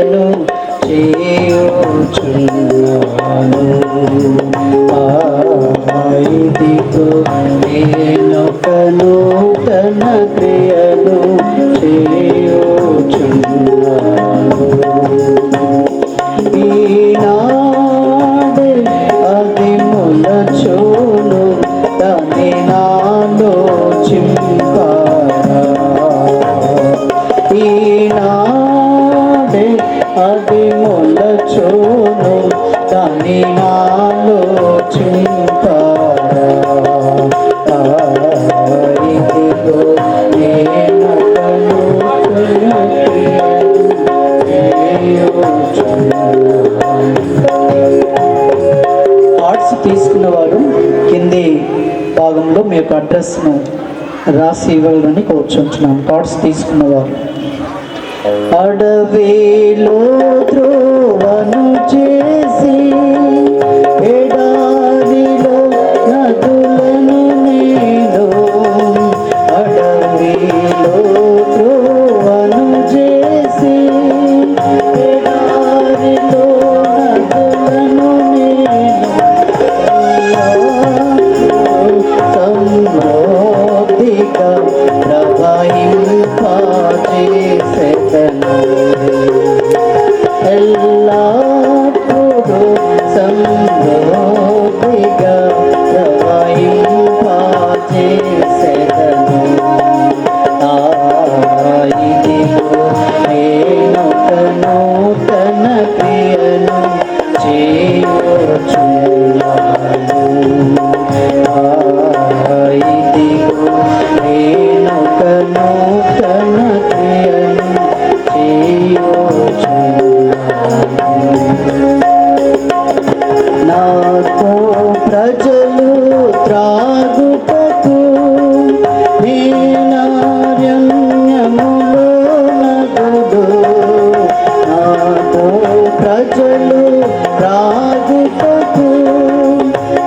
క్రియను చేయుచున్నాను. ఇదిగో నేనొక నూతన క్రియను చేయుచున్నాను. ఈనాడే అది మొలచును దాని నాలో చింపారా. ఈనాడే అది మొలచును దాని నాలో చింపారా. ఇదిగో నేనొక నూతన క్రియను కార్డ్స్ తీసుకున్నవారు కింది భాగంలో మీ యొక్క అడ్రస్ను రాసి ఇవ్వాలని కోరుచున్నాం. కార్డ్స్ తీసుకున్నవారు అడవిలో త్రోవను చేసి ఎడారిలో నదులను నేను అడవిలో త్రోవను చేసి ఎడారిలో నదులను నేను సమృద్ధిగా ప్రవహింపజేసెదను. ఎల్లప్పుడూ సమృద్ధిగా ప్రవహింపజేసెదను. ఇదిగో నేనొక నూతన క్రియను చేయుచున్నాను. ఇదిగో నేనొక నూతన క్రియను చేయుచున్నాను. నాతో ప్రజలు త్రాగుటకు దీనారణ్యములో నదులు. నాతో ప్రజలు త్రాగుటకు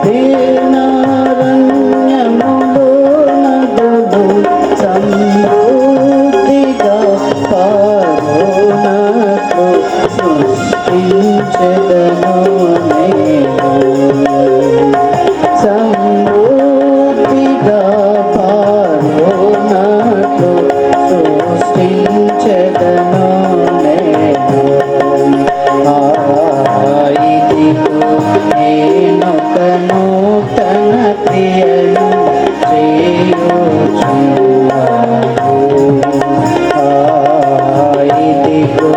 దీనారణ్యములో నదులు సమృద్ధిగా పారునట్లు సృష్టించెదను నేను. సమృద్ధిగా పారునట్లు సృష్టించెదను నేను. ఇదిగో నేనొక నూతన క్రియను చేయుచున్నాను. ఇదిగో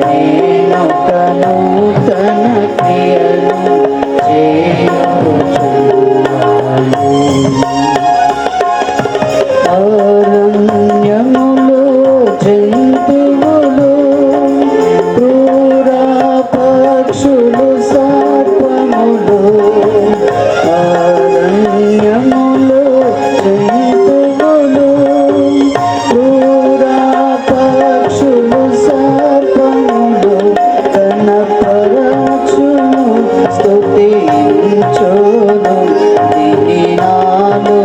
నేనొక నూతన క్రియను చేయుచున్నాను. అరణ్యములో జంతువులు క్రూర పక్షులు సర్పములు. అరణ్యములో జంతువులు క్రూర పక్షులు సర్పములు కనపరచును స్తుతించును దీని నాలో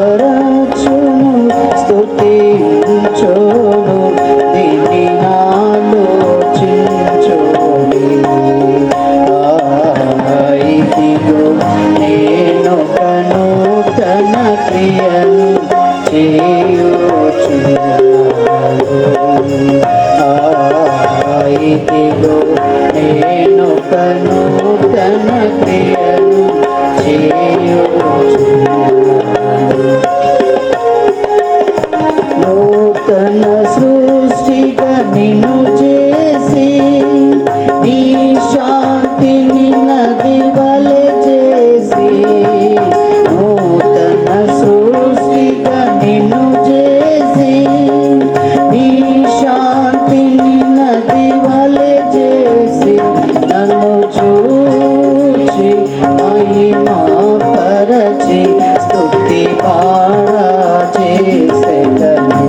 కనపరచును స్తుతించును దీని నాలో చించుని. ఇదిగో నేనొక నూతన క్రియను చేయుచున్నాను. ఇదిగో నేనొక నూతన క్రియను చేయుచున్నాను. నూతన సృష్టిగా నిన్ను చేసి నీ శాంతిని నది వలె చేసి. నూతన సృష్టిగా నిన్ను చేసి నీ శాంతిని నది వలె చేసి నన్ను చూచి మహిమా పరచి స్తుతి పాడ చేసెదను.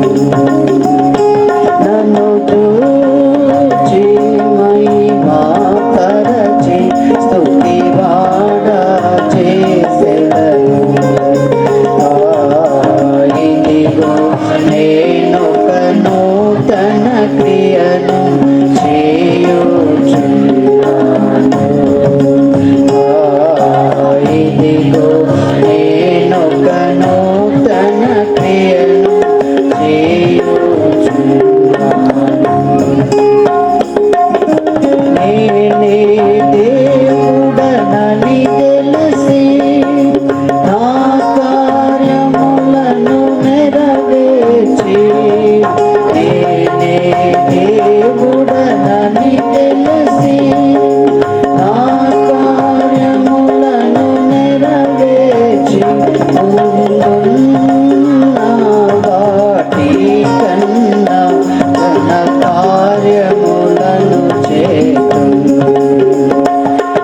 కార్యములను చేతును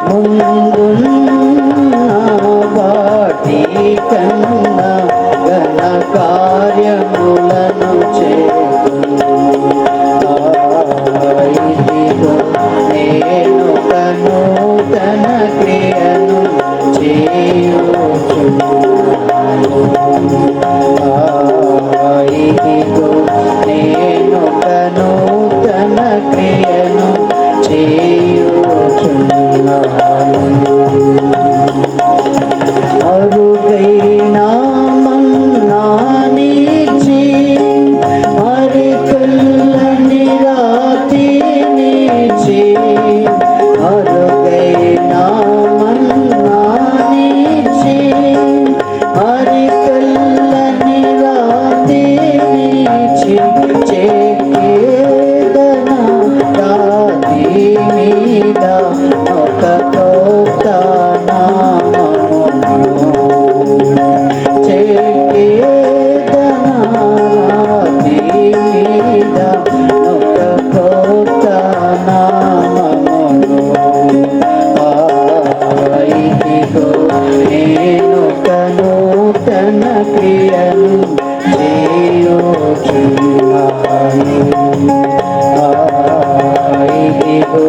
ముందున్న వాటి కన్నా ఘన కార్యములను చేతును ఇదిగో నేను నూతన క్రియను చేయుచున్నాను ఇదిగో నేను నూతన క్రియను చేయుచున్నాను అరుగైన మన్నానిచ్చి మరి తెల్లని రాతినిచ్చి అరుగైన మన్నానిచ్చి మరి తెల్లని రాతినిచ్చి చేకేదన రాతి మీద ఒక కొత్త నామమును చేకేదన రాతి మీద ఒక కొత్త నామమును ఇదిగో నేను నూతన క్రియను చేయుచున్నాను ఇదిగో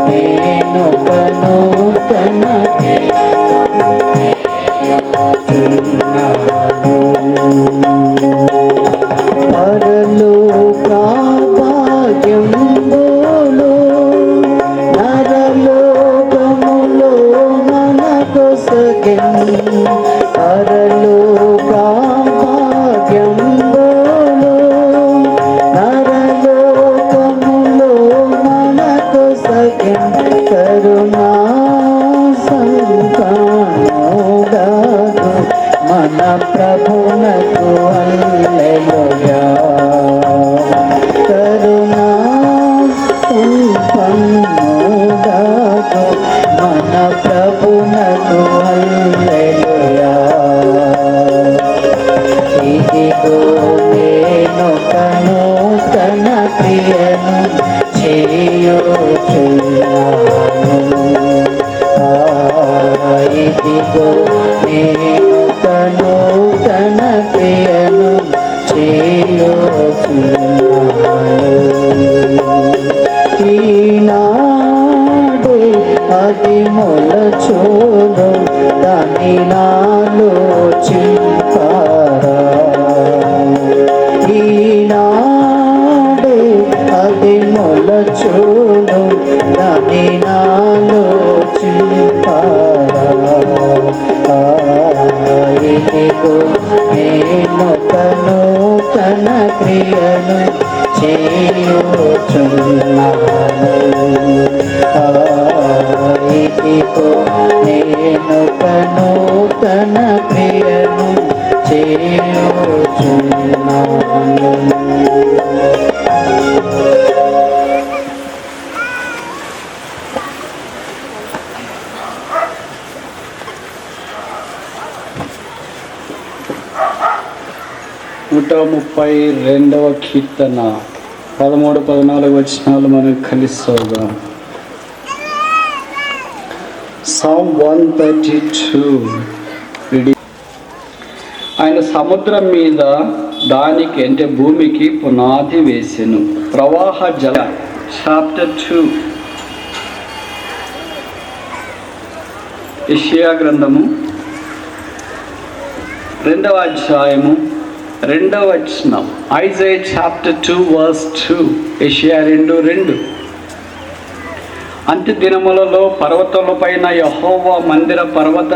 నేను నూతన పరలోక భాగ్యంబులు నరలోకములో మనకొసగెను పరలోక భాగ్యంబులు నరలోకములో మనకొసగెను కరుణా సంపన్నుడగు మన ప్రభునకు హల్లెలూయా కరుణా సంపన్నుడగు మన ప్రభునకు హల్లెలూయా ఇదిగో నేను నూతన క్రియను చేయుచున్నాను ఇదిగో నేను నూతన క్రియను చేయుచున్నాను ఈనాడే అది మొలచును దాని నాలో చింపారా ఈనాడే అది మొలచును దాని నాలో చింపారా ఇదిగో నేను నూతన క్రియను చేయుచున్నాను ఇదిగో నేను నూతన క్రియను చేయుచున్నాను 132వ కీర్తన 13-14 వచనాలు మనం కలిసి చదువుదాం. Psalm 132. ఆయన సముద్రం మీద దానికి అంటే భూమికి పునాది వేసెను. ప్రవాహ జల చాప్టర్ 2 యెషయా గ్రంథము 2వ అధ్యాయము 2వ వచనం. Isaiah chapter 2 verse 2. యెషయా 2:2. అంత్య దినములలో పర్వతముల పైన యెహోవా మందిర పర్వత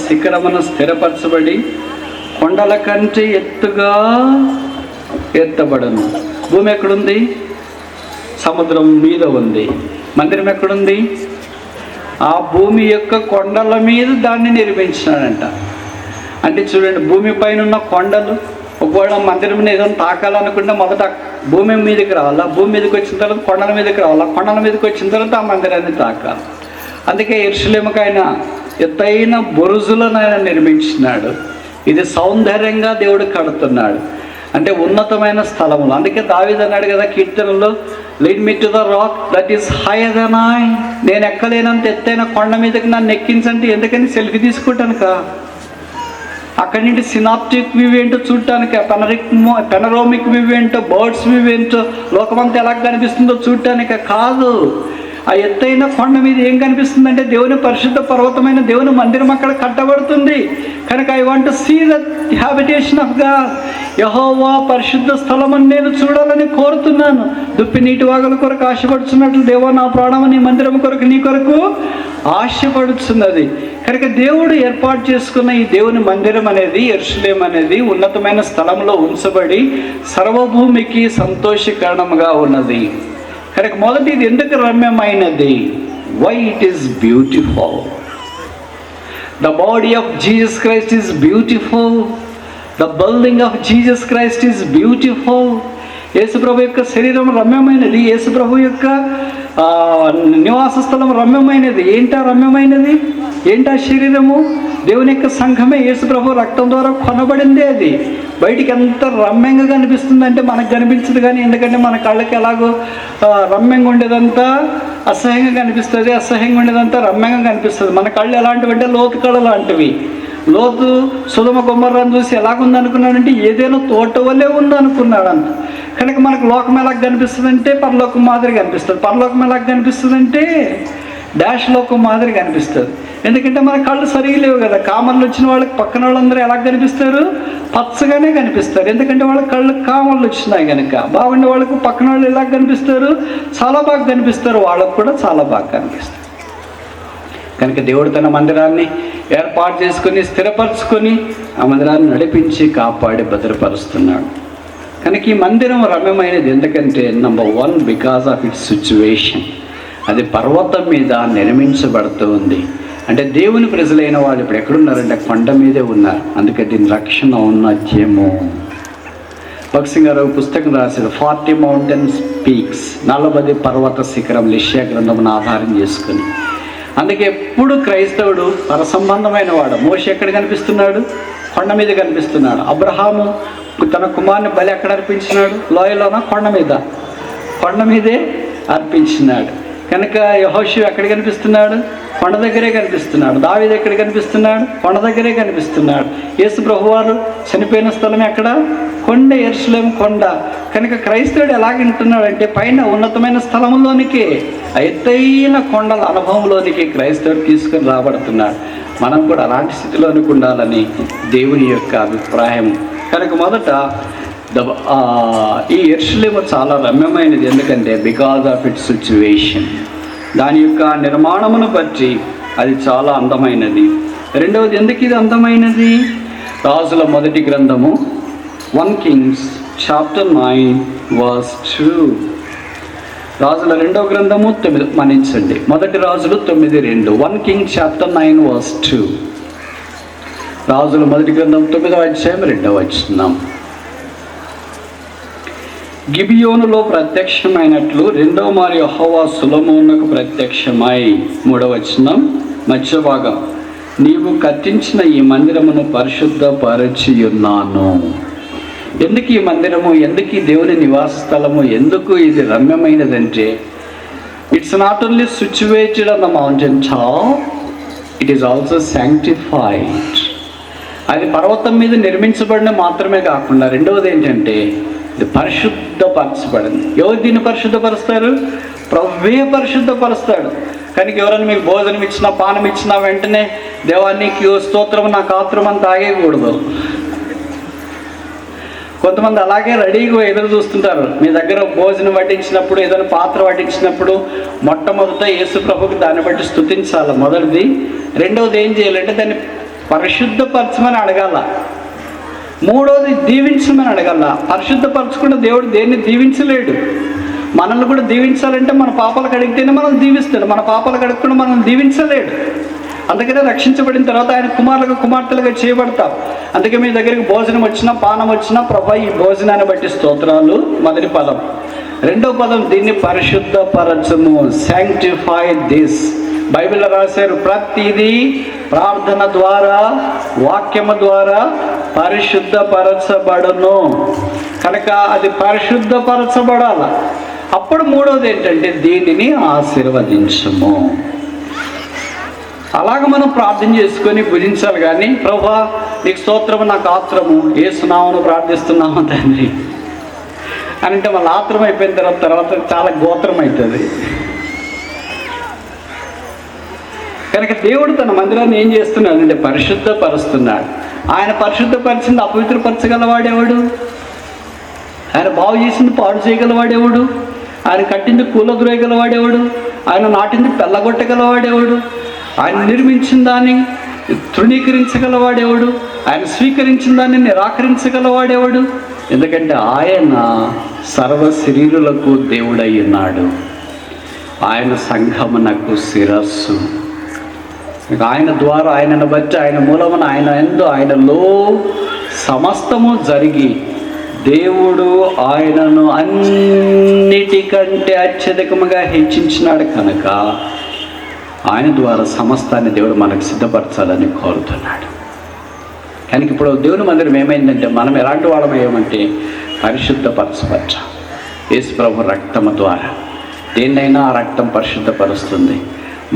శిఖరమును స్థిరపరచబడి కొండల కంటే ఎత్తుగా ఎత్తబడను. భూమి ఎక్కడుంది? సముద్రం మీద ఉంది. మందిరం ఎక్కడుంది? ఆ భూమి యొక్క కొండల మీద దాన్ని నిర్మించినాడంట. అంటే చూడండి, భూమి పైన ఉన్న కొండలు ఒకవేళ మందిరం ఏదైనా తాకాలనుకుంటే మొదట భూమి మీదకి రావాలా, భూమి మీదకి వచ్చిన తర్వాత కొండల మీదకి రావాలా, కొండల మీదకి వచ్చిన తర్వాత ఆ మందిరాన్ని తాకాలి. అందుకే యెరూషలేముకు ఆయన ఎత్తైన బురుజులను ఆయన నిర్మించినాడు. ఇది సౌందర్యంగా దేవుడు కడుతున్నాడు. అంటే ఉన్నతమైన స్థలములు. అందుకే దావీదు అన్నాడు కదా కీర్తనలో, lead me to the rock that is higher than I. నేను ఎక్కలేనంత ఎత్తైన కొండ మీదకి నన్ను ఎక్కించంటే ఎందుకని సెల్ఫీ తీసుకుంటానుక, అక్కడి నుండి సినాప్టిక్ వ్యూ ఏంటో చూడటానికి, పెనరోమిక్ వ్యూ ఏంటో, బర్డ్స్ వ్యూ ఏంటో, లోకమంతా ఎలా కనిపిస్తుందో చూడటానిక కాదు. ఆ ఎత్తైన కొండ మీద ఏం కనిపిస్తుందంటే దేవుని పరిశుద్ధ పర్వతమైన దేవుని మందిరం అక్కడ కట్టబడుతుంది. కనుక I want to see the habitation of God. యెహోవా పరిశుద్ధ స్థలమని నేను చూడాలని కోరుతున్నాను. దుప్పి నీటి వాగుల కొరకు ఆశపడుచున్నట్లు దేవా నా ప్రాణము నీ మందిరం కొరకు నీ కొరకు ఆశపడుచున్నది. కనుక దేవుడు ఏర్పాటు చేసుకున్న ఈ దేవుని మందిరం అనేది, యెరూషలేము అనేది ఉన్నతమైన స్థలంలో ఉంచబడి సర్వభూమికి సంతోషకరణముగా ఉన్నది. కనుక మొదటి ఇది ఎందుకు రమ్యమైనది? Why it is beautiful. The body of Jesus Christ is beautiful. The building of Jesus Christ is beautiful. యేసుప్రభు యొక్క శరీరం రమ్యమైనది. యేసుప్రభు యొక్క నివాస స్థలం రమ్యమైనది. ఏంటా రమ్యమైనది? ఏంటా శరీరము? దేవుని యొక్క సంఘమే. యేసుప్రభు రక్తం ద్వారా కొనబడిందే. అది బయటికి ఎంత రమ్యంగా కనిపిస్తుంది అంటే మనకు కనిపించదు కానీ, ఎందుకంటే మన కళ్ళకి ఎలాగో రమ్యంగా ఉండేదంతా అసహ్యంగా కనిపిస్తుంది, అసహ్యంగా ఉండేదంతా రమ్యంగా కనిపిస్తుంది. మన కళ్ళు ఎలాంటివి అంటే లోతు కళ్ళు లాంటివి. లోతు సుధమ గుమ్మర్రాన్ని చూసి ఎలాగుంది అనుకున్నాడంటే ఏదైనా తోట వల్లే ఉంది అనుకున్నాడు అంత. కనుక మనకు లోకం ఎలాగ కనిపిస్తుంది అంటే పరలోకం మాదిరి కనిపిస్తుంది. పరలోకం ఎలాగ కనిపిస్తుంది అంటే డాష్ లోకం మాదిరి కనిపిస్తుంది. ఎందుకంటే మన కళ్ళు సరిగా లేవు కదా. కామర్లు వచ్చిన వాళ్ళకి పక్కన వాళ్ళందరూ ఎలా కనిపిస్తారు? పచ్చగానే కనిపిస్తారు. ఎందుకంటే వాళ్ళ కళ్ళు కామర్లు వచ్చినాయి కనుక. బాగుండే వాళ్ళకు పక్కన వాళ్ళు ఎలా కనిపిస్తారు? చాలా బాగా కనిపిస్తారు. వాళ్ళకు కూడా చాలా బాగా కనిపిస్తారు. కనుక దేవుడు తన మందిరాన్ని ఏర్పాటు చేసుకొని స్థిరపరచుకొని ఆ మందిరాన్ని నడిపించి కాపాడి భద్రపరుస్తున్నాడు. కనుక ఈ మందిరం రమ్యమైనది ఎందుకంటే number 1 because of it's situation. అది పర్వతం మీద నిర్మించబడుతూ ఉంది. అంటే దేవుని ప్రజలైన వాళ్ళు ఇప్పుడు ఎక్కడున్నారంటే కొండ మీదే ఉన్నారు. అందుకే దీని రక్షణ ఔన్నత్యము. భక్సింగ్ గారు పుస్తకం రాశారు 40 మౌంటైన్స్ పీక్స్, 40 పర్వత శిఖరం, యెషయా గ్రంథమును ఆధారం చేసుకుని. అందుకే ఎప్పుడు క్రైస్తవుడు పరసంబంధమైన వాడు. మోషే ఎక్కడ కనిపిస్తున్నాడు? కొండ మీద కనిపిస్తున్నాడు. అబ్రహాము తన కుమారుని బలి ఎక్కడ అర్పించినాడు? లోయలోన? కొండ మీద. కొండ మీదే అర్పించినాడు. కనుక యెహోషువ ఎక్కడ కనిపిస్తున్నాడు? కొండ దగ్గరే కనిపిస్తున్నాడు. దావీదు ఎక్కడ కనిపిస్తున్నాడు? కొండ దగ్గరే కనిపిస్తున్నాడు. యేసు ప్రభువారు చనిపోయిన స్థలం ఎక్కడ? కొండ, యెరూషలేము కొండ. కనుక క్రైస్తవుడు ఎలాగంటున్నాడు అంటే పైన ఉన్నతమైన స్థలంలోనికి, ఎత్తైన కొండల అనుభవంలోనికి క్రైస్తవుడు తీసుకొని రాబడుతున్నాడు. మనం కూడా అలాంటి స్థితిలోనికి ఉండాలని దేవుని యొక్క అభిప్రాయం. కనుక మొదట ఈ యెరూషలేము చాలా రమ్యమైనది. ఎందుకంటే బికాజ్ ఆఫ్ ఇట్స్ సిచ్యువేషన్. దాని యొక్క నిర్మాణమును బట్టి అది చాలా అందమైనది. రెండవది, ఎందుకు ఇది అందమైనది? రాజుల మొదటి గ్రంథము 1 Kings chapter 9 verse 2. రాజుల రెండవ గ్రంథము 9, మన్నించండి, మొదటి రాజులు 9:2. 1 King chapter 9 verse 2. రాజుల మొదటి గ్రంథం 9వ అధ్యాయం 2వ వచనం. గిబియోనులో ప్రత్యక్షమైనట్లు రెండవ మారి యెహోవా సొలొమోనుకు ప్రత్యక్షమై. 3వ వచనం మధ్య భాగం. నీవు కట్టించిన ఈ మందిరమును పరిశుద్ధపరచి ఉన్నాను. ఎందుకు ఈ మందిరము? ఎందుకు ఈ దేవుని నివాస స్థలము? ఎందుకు ఇది రమ్యమైనదంటే it's not only situated on the mountain top, it is also sanctified. అది పర్వతం మీద నిర్మించబడిన మాత్రమే కాకుండా రెండవది ఏంటంటే ఇది పరిశుద్ధపరచబడింది. ఎవరు దీన్ని పరిశుద్ధపరుస్తారు? ప్రభువే పరిశుద్ధపరుస్తాడు. కనుక ఎవరైనా మీకు భోజనం ఇచ్చినా పానం ఇచ్చినా వెంటనే దేవానికి స్తోత్రం నాకు ఆత్రం అని తాగేయకూడదు. కొంతమంది అలాగే రెడీగా ఎదురు చూస్తుంటారు. మీ దగ్గర భోజనం వడ్డించినప్పుడు, ఏదైనా పాత్ర వడ్డించినప్పుడు మొట్టమొదట యేసు ప్రభుకి దాన్ని బట్టి స్తుతించాలి, మొదటిది. రెండవది ఏం చేయాలంటే దాన్ని పరిశుద్ధపరచమని అడగాల. మూడవది దీవించమని అడగాల. పరిశుద్ధపరచుకుంటే దేవుడు దేన్ని దీవించలేడు. మనల్ని కూడా దీవించాలంటే మన పాపాలు కడిగితేనే మనం దీవిస్తాడు. మన పాపాలు కడుక్కుండా మనం దీవించలేడు. అందుకనే రక్షించబడిన తర్వాత ఆయన కుమారులుగా కుమార్తెలుగా చేయబడతాం. అందుకే మీ దగ్గరికి భోజనం వచ్చినా పానం వచ్చినా ప్రభా ఈ భోజనాన్ని బట్టి స్తోత్రాలు మొదటి పదం. రెండో పదం దీన్ని పరిశుద్ధపరచము, శాంక్టిఫై దిస్. బైబిల్లో రాశారు ప్రతిదీ ప్రార్థన ద్వారా వాక్యము ద్వారా పరిశుద్ధపరచబడును. కనుక అది పరిశుద్ధపరచబడాల. అప్పుడు మూడవది ఏంటంటే దీనిని ఆశీర్వదించము. అలాగ మనం ప్రార్థన చేసుకొని భుజించాలి. కానీ ప్రభువా నీకు స్తోత్రము, నాకు ఆత్రము, యేసునామమున ప్రార్థిస్తున్నాము తండ్రి అని అంటే మళ్ళీ ఆత్రం అయిపోయిన తర్వాత చాలా గోత్రం అవుతుంది. కనుక దేవుడు తన మందిరాన్ని ఏం చేస్తున్నాడు అంటే పరిశుద్ధపరుస్తున్నాడు. ఆయన పరిశుద్ధపరిచింది అపవిత్రపరచగలవాడేవాడు? ఆయన బాగు చేసింది పాడు చేయగలవాడేవాడు? ఆయన కట్టింది కూలద్రోయగలవాడేవాడు? ఆయన నాటింది పెళ్ళగొట్టగలవాడేవాడు? ఆయన నిర్మించిన దాన్ని తృణీకరించగలవాడేవాడు? ఆయన స్వీకరించిన దాన్ని నిరాకరించగలవాడేవాడు? ఎందుకంటే ఆయన సర్వ శరీరులకు దేవుడై ఉన్నాడు. ఆయన సంఘమునకు శిరస్సు. ఆయన ద్వారా, ఆయనను బట్టి, ఆయన మూలమున, ఆయన యందు, ఆయనలో సమస్తము జరిగి దేవుడు ఆయనను అన్నిటికంటే అత్యధికముగా హెచ్చించినాడు. కనుక ఆయన ద్వారా సమస్తాన్ని దేవుడు మనకు సిద్ధపరచాలని కోరుతున్నాడు. కనుక ఇప్పుడు దేవుని మందిరం ఏమైందంటే మనం ఎలాంటి వాళ్ళమయ్యామంటే పరిశుద్ధపరచవచ్చు. యేసు ప్రభు రక్తము ద్వారా దేన్నైనా ఆ రక్తం పరిశుద్ధపరుస్తుంది.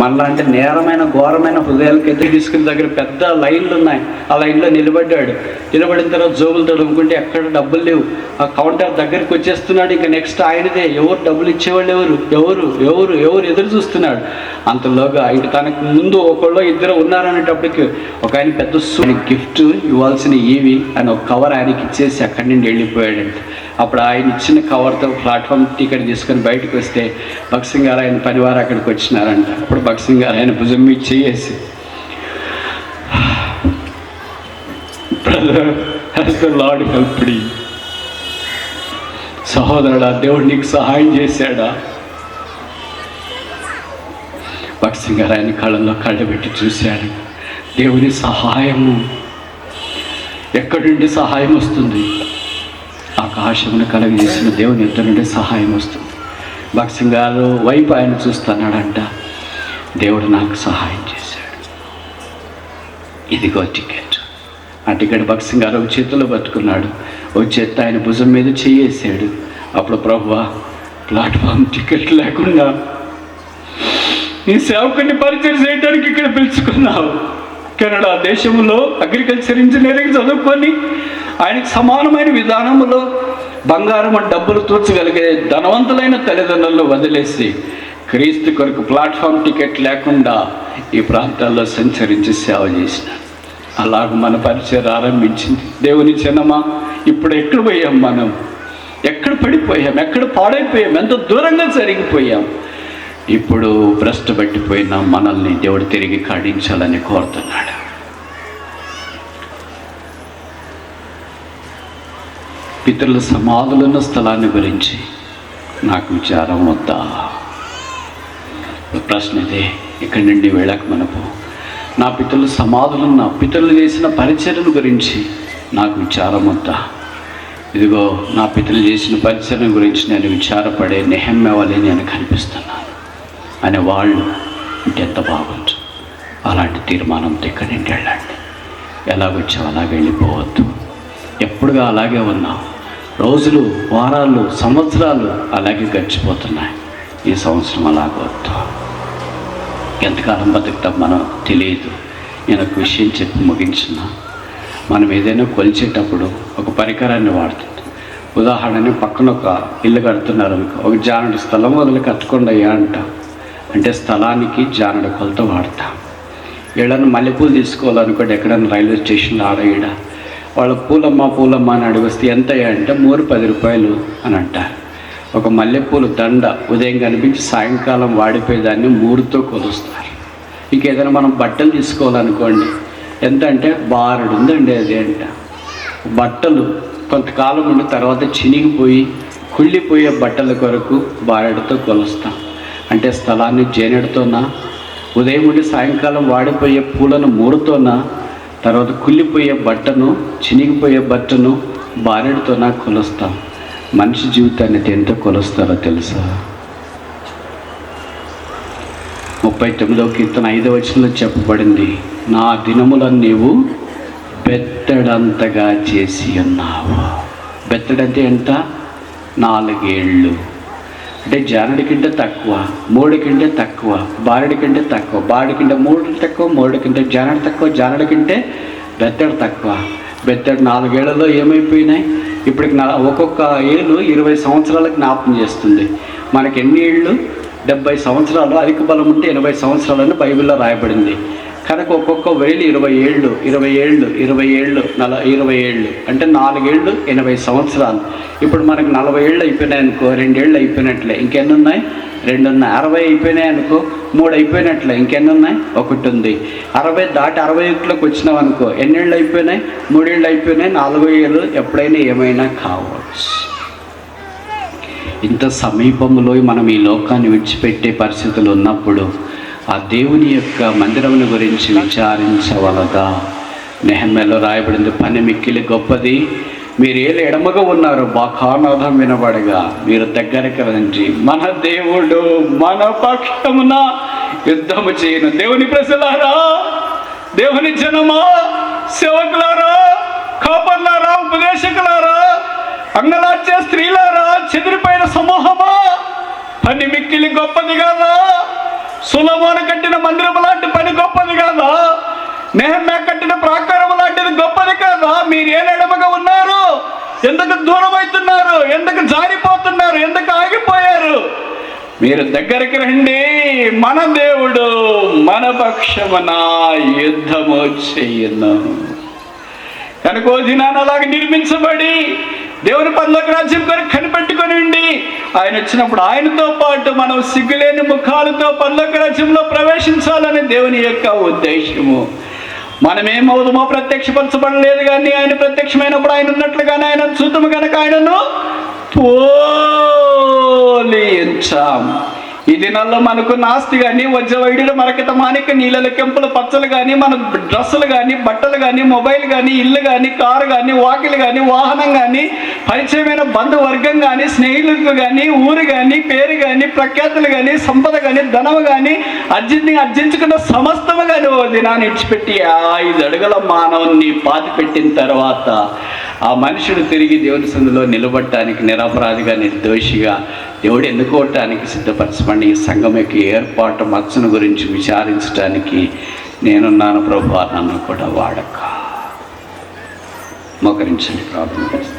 మనలాంటి నేరమైన ఘోరమైన హృదయాలకైతే తీసుకుని దగ్గర పెద్ద లైన్లు ఉన్నాయి. ఆ లైన్లో నిలబడ్డాడు. నిలబడిన తర్వాత జోబులు తడుముకుంటే ఎక్కడ డబ్బులు లేవు. ఆ కౌంటర్ దగ్గరికి వచ్చేస్తున్నాడు. ఇంకా నెక్స్ట్ ఆయనదే. ఎవరు డబ్బులు ఇచ్చేవాళ్ళు ఎవరు ఎదురు చూస్తున్నాడు. అంతలోగా ఇటు తనకు ముందు ఒకళ్ళు ఇద్దరు ఉన్నారనేటప్పటికి ఒక ఆయన పెద్ద గిఫ్ట్ ఇవ్వాల్సిన ఏవి అని ఒక కవర్ ఆయనకి ఇచ్చేసి అక్కడి నుండి వెళ్ళిపోయాడంట. అప్పుడు ఆయన ఇచ్చిన కవర్తో ప్లాట్ఫామ్ టికెట్ తీసుకొని బయటకు వస్తే భగత్ సింగ్ గారు ఆయన పనివారు అక్కడికి వచ్చినారంట. అప్పుడు భగత్ సింగ్ గారు ఆయన భుజం మీద చేసి, brother has the lord helped you, సహోదరుడా దేవుడు నీకు సహాయం చేశాడా? భగత్ సింగ్ గారు ఆయన కళ్ళల్లో కళ్ళు పెట్టి చూశాడు. దేవుని సహాయము ఎక్కడి నుండి సహాయం వస్తుంది? ఆకాశమును కలగజేసిన దేవుని యుద్ధ నుండి సహాయం వస్తుంది. భగత్ సింగ్ గారు వైపు ఆయన చూస్తున్నాడంట. దేవుడు నాకు సహాయం చేశాడు. ఇదిగో టికెట్. ఆ టికెట్ భగత్ సింగ్ గారు ఒక చేతిలో పట్టుకున్నాడు, ఒక చేత్తో ఆయన భుజం మీద చేయేసాడు. అప్పుడు ప్రభువా ప్లాట్ఫామ్ టికెట్ లేకుండా నీ సేవకుని పరిచయం చేయడానికి ఇక్కడ పిలుచుకున్నావు. కెనడా దేశంలో అగ్రికల్చర్ ఇంజనీరింగ్ చదువుకొని ఆయనకు సమానమైన విధానంలో బంగారం డబ్బులు తూర్చగలిగే ధనవంతులైన తల్లిదండ్రులను వదిలేసి క్రీస్తు కొరకు ప్లాట్ఫామ్ టికెట్ లేకుండా ఈ ప్రాంతాల్లో సంచరించి సేవ చేసినాడు. అలాగ మన పరిచయం ఆరంభించింది. దేవుని జనమా, ఇప్పుడు ఎక్కడ పోయాం? మనం ఎక్కడ పడిపోయాం? ఎక్కడ పాడైపోయాం? ఎంత దూరంగా జరిగిపోయాం? ఇప్పుడు భ్రష్టు పట్టిపోయిన మనల్ని దేవుడు తిరిగి కడించాలని కోరుతున్నాడు. పితరుల సమాధులున్న స్థలాన్ని గురించి నాకు విచారం వద్దా? ప్రశ్న ఇదే. ఇక్కడి నుండి వెళ్ళక మనకు నా పితరుల సమాధులున్న, పితరులు చేసిన పరిచర్యల గురించి నాకు విచారం వద్దా? ఇదిగో నా పితరులు చేసిన పరిచర్య గురించి నేను విచారపడే నెహెమ్యా వలె నేను కనిపిస్తున్నాను అనే వాళ్ళు ఇంకెంత బాగుంది. అలాంటి తీర్మానంతో ఇక్కడి నుండి వెళ్ళండి. ఎలాగొచ్చావు అలాగే వెళ్ళిపోవద్దు. ఎప్పుడుగా అలాగే ఉన్నావు. రోజులు, వారాలు, సంవత్సరాలు అలాగే గడిచిపోతున్నాయి. ఈ సంవత్సరం అలాగవద్దు. ఎంతకాలం బతుకుతాం మనం తెలియదు. నేను ఒక విషయం చెప్పి ముగించిన, మనం ఏదైనా కొలిచేటప్పుడు ఒక పరికరాన్ని వాడుతుంది. ఉదాహరణని పక్కన ఒక ఇల్లు కడుతున్నారు అనుకో, ఒక జానడు స్థలం వదిలి కట్టుకోండి అయ్యా అంటాం. అంటే స్థలానికి జానడు కొలత వాడతాం. ఏడన్నా మల్లెపూలు తీసుకోవాలనుకోండి, ఎక్కడన్నా రైల్వే స్టేషన్లో ఆడేయడ వాళ్ళు పూలమ్మ అని అడిగిస్తే ఎంత అంటే 10 రూపాయలు అని అంటారు. ఒక మల్లెపూలు దండ ఉదయం కనిపించి సాయంకాలం వాడిపోయేదాన్ని 3తో కొలుస్తారు. ఇంకేదైనా మనం బట్టలు తీసుకోవాలనుకోండి, ఎంత అంటే బారెడు ఉందండి అది అంట. బట్టలు కొంతకాలం ఉండి తర్వాత చినిగిపోయి కుళ్ళిపోయే బట్టల కొరకు బారెడుతో కొలుస్తాం. అంటే స్థలాన్ని జేనెడుతోనా, ఉదయం ఉండి సాయంకాలం వాడిపోయే పూలను 3తోనా, తర్వాత కుళ్ళిపోయే బట్టను, చినిగిపోయే బట్టను బారెడుతోనా కొలుస్తాం. మనిషి జీవితాన్ని దేంతో కొలుస్తారో తెలుసా? 39వ కీర్తన 5వ వచనంలో చెప్పబడింది, నా దినములను నీవు బెత్తడంతగా చేసి ఉన్నావు. బెత్తడంటే ఎంత? 4 ఏళ్ళు. అంటే జానుడి కంటే తక్కువ, మూడి కంటే తక్కువ, బారుడి కంటే తక్కువ, బారుడి కంటే మూడు తక్కువ, మూడు కంటే జానుడి తక్కువ, జానుడి కంటే బెత్తడు తక్కువ. బెత్తడు 4 ఏళ్లలో ఏమైపోయినాయి? ఇప్పటికి ఒక్కొక్క ఏళ్ళు 20 సంవత్సరాలకు జ్ఞాపకం చేస్తుంది. మనకి ఎన్ని ఏళ్ళు? 70 సంవత్సరాలు, అధిక బలం ఉంటే 80 సంవత్సరాలని బైబిల్లో రాయబడింది. కనుక ఒక్కొక్క వేలు 20 ఏళ్ళు, 20 ఏళ్ళు, 20 ఏళ్ళు, 20 ఏళ్ళు అంటే 4 ఏళ్ళు 80 సంవత్సరాలు. ఇప్పుడు మనకు 40 ఏళ్ళు అయిపోయినాయి అనుకో, 2 ఏళ్ళు అయిపోయినట్లే. ఇంకెన్ని ఉన్నాయి? 2 ఉన్నాయి. 60 అయిపోయినాయి అనుకో, 3 అయిపోయినట్లే. ఇంకెన్ని ఉన్నాయి? 1 ఉంది. 60 దాటి 61లోకి వచ్చినావు అనుకో, ఎన్నేళ్ళు అయిపోయినాయి? 3 ఏళ్ళు అయిపోయినాయి. 4 ఏళ్ళు ఎప్పుడైనా ఏమైనా కావచ్చు. ఇంత సమీపంలో మనం ఈ లోకాన్ని విడిచిపెట్టే పరిస్థితులు ఉన్నప్పుడు ఆ దేవుని యొక్క మందిరముని గురించి విచారించవలదా? నెహెమ్యాలో రాయబడింది, పని మిక్కిలి గొప్పది, మీరు ఏళ్ళు ఎడమగా ఉన్నారు, బాకానాదం వినబడగా మీరు దగ్గరికి రండి, మన దేవుడు మన పక్షమున యుద్ధము చేయను. దేవుని ప్రజలారా, దేవుని జనమా, సేవకులారా, కాపర్లారా, ఉపదేశకులారా, అంగలార్చే స్త్రీలారా, చెదిరిపోయిన సమూహమా, పని మిక్కిలి గొప్పది కాదా? సొలొమోను కట్టిన మందిరం లాంటి పని గొప్పది కాదా? నెహెమ్యా కట్టిన ప్రాకారం లాంటిది గొప్పది కాదా? మీరు ఏ ఎడమగా ఉన్నారు? ఎందుకు దూరం అవుతున్నారు? ఎందుకు జారిపోతున్నారు? ఎందుకు ఆగిపోయారు? మీరు దగ్గరికి రండి, మన దేవుడు మన పక్షమున యుద్ధము చెయ్యను. కనుక దినాన అలాగ నిర్మించబడి దేవుని పరలోక రాజ్యం కొరకు కనిపెట్టుకొని ఉండి ఆయన వచ్చినప్పుడు ఆయనతో పాటు మనం సిగ్గులేని ముఖాలతో పరలోక రాజ్యంలో ప్రవేశించాలని దేవుని యొక్క ఉద్దేశము. మనమేమవుతామో ప్రత్యక్షపరచబడలేదు, కానీ ఆయన ప్రత్యక్షమైనప్పుడు ఆయన ఉన్నట్లుగానే ఆయన చూద్దాము కనుక ఆయనను పోలించాం. ఈ దినాల్లో మనకు నాస్తి కానీ, వజ్రవైడ్యులు, మరకత, మాణిక, నీళ్ళ కెంపులు, పచ్చలు కానీ, మన డ్రెస్సులు కానీ, బట్టలు కానీ, మొబైల్ కానీ, ఇల్లు కానీ, కారు కానీ, వాకిలు కానీ, వాహనం కానీ, పరిచయమైన బంధువర్గం కానీ, స్నేహితులకు కానీ, ఊరు కానీ, పేరు కానీ, ప్రఖ్యాతులు కానీ, సంపద కానీ, ధనము కానీ, అర్జించుకున్న సమస్తము కానీ ఓ దినాన్ని ఇడిచిపెట్టి 5 అడుగుల మానవుని పాతి పెట్టిన తర్వాత ఆ మనుషుడు తిరిగి దేవుని సందులో నిలబడటానికి నిరపరాధిగా, నిర్దోషిగా దేవుడు ఎన్నుకోవటానికి సిద్ధపరచబడి ఈ సంఘం యొక్క ఏర్పాటు మచ్చను గురించి విచారించడానికి నేనున్నాను ప్రభువా, నన్ను కూడా వాడక. మోకరించండి, ప్రార్థన చేస్తాను.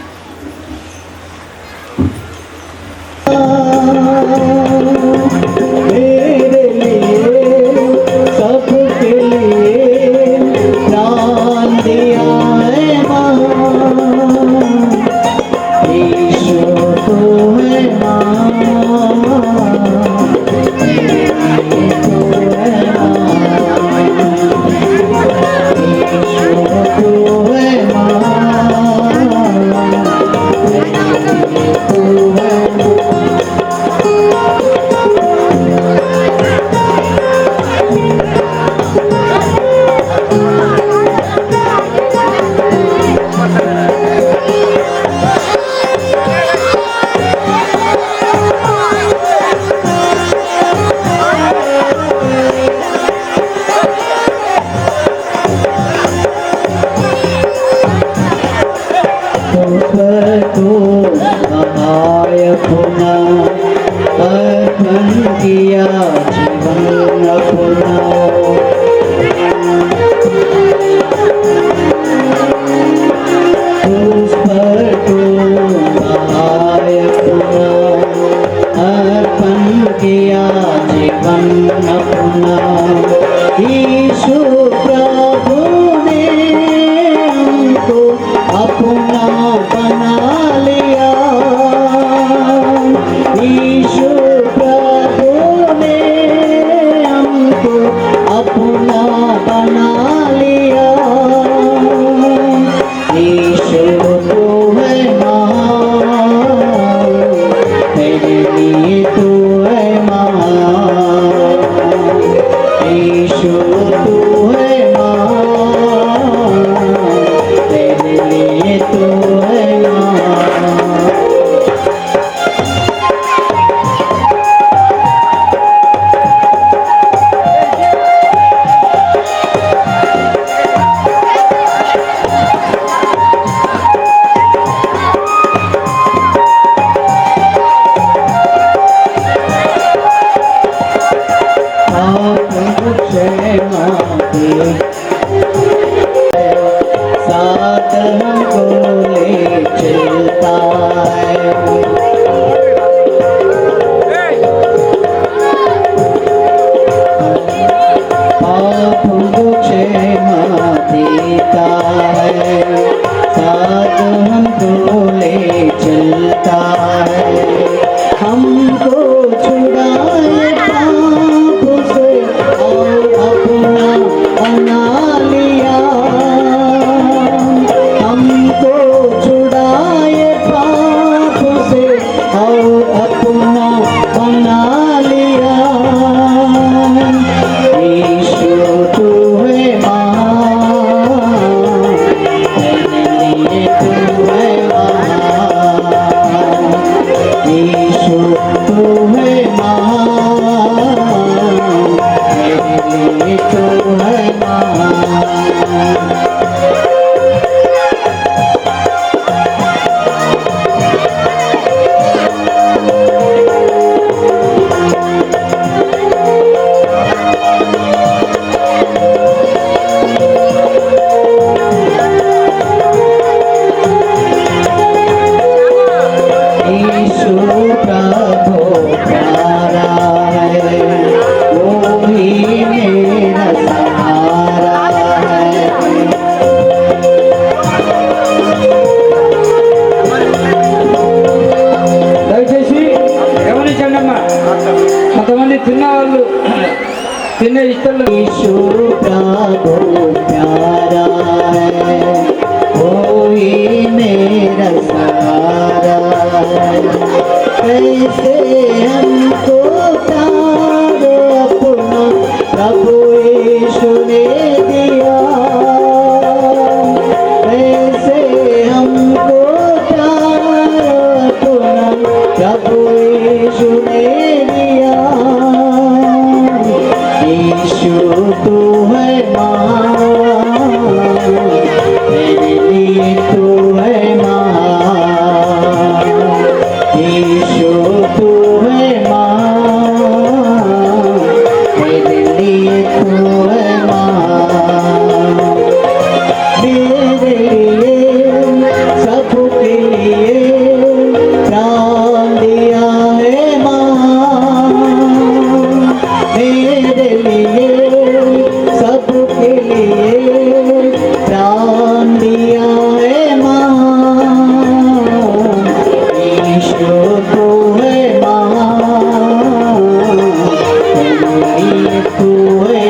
चलता है। पापों को क्षमा देता है, साथ हमको ले चलता है। हमको छुड़ाए पाप से और अपना बना लिया। हमको छुड़ाए पाप से और अपना बना लिया। यीशु तू है महान, मेरे लिए तू है महान। यीशु तू है महान, मेरे लिए तू है महान। यीशु प्रभु प्यारा है, वो ही मेरा सहारा है। దయచేసి గమనించండి అమ్మా, కొంతమంది తిన్నవాళ్ళు తినే ఇష్టం यीशु प्रभु प्यारा है, वो ही मेरा सहारा है। कैसे हमको प्यार अपना प्रभु यीशु ने दिया। कैसे हमको प्यार अपना प्रभु यीशु ने दिया। यीशु तू है महान, मेरे लिए तू है महान। यीशु तू है महान, मेरे लिए तू है महान। मेरे लिए सबके लिए प्राण दिया है महान। मेरे लिए सबके लिए प्राण दिया है महान। यीशु तू है महान, मेरे लिए तू है